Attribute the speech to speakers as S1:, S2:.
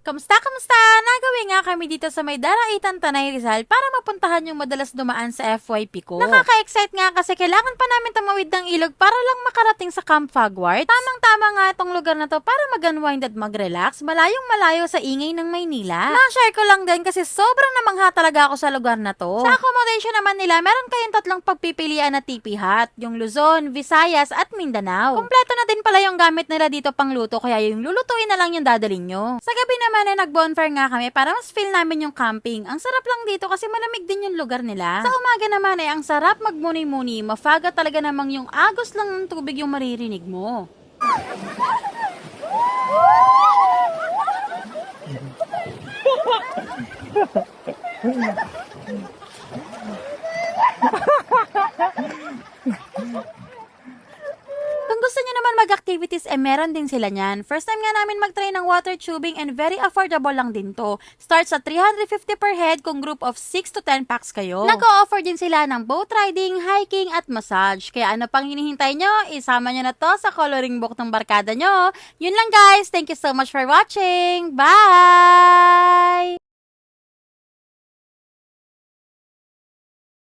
S1: Kamusta, kamusta? Nagawin nga kami dito sa may Daraitan, Tanay Rizal para mapuntahan yung madalas dumaan sa FYP ko. Nakaka-excite nga kasi kailangan pa namin tumawid ng ilog para lang makarating sa Camp Fagwards. Tamang-tama nga itong lugar na to para mag-unwind at mag-relax, malayong malayo sa ingay ng Maynila. Na-share ko lang din kasi sobrang namangha talaga ako sa lugar na to. Sa accommodation naman nila, meron kayong tatlong pagpipilian na tipi hut, yung Luzon, Visayas at Mindanao. Kompleto na din pala yung gamit nila dito pang luto kaya yung lulutuin na lang yung dadalhin nyo. Sa gabi naman ay nag-bonfire nga kami para mas feel namin yung camping. Ang sarap lang dito kasi malamig din yung lugar nila. Sa umaga naman ay ang sarap magmuni-muni. Mafaga talaga namang yung agos lang ng tubig yung maririnig mo. Kung gusto nyo naman mag-activities, meron din sila niyan. First time nga namin mag-try ng water tubing and very affordable lang din to. Starts sa 350 per head kung group of 6 to 10 packs kayo. Nag-o-offer din sila ng boat riding, hiking at massage. Kaya ano pang hinihintay nyo? Isama nyo na to sa coloring book ng barkada nyo. Yun lang guys. Thank you so much for watching. Bye!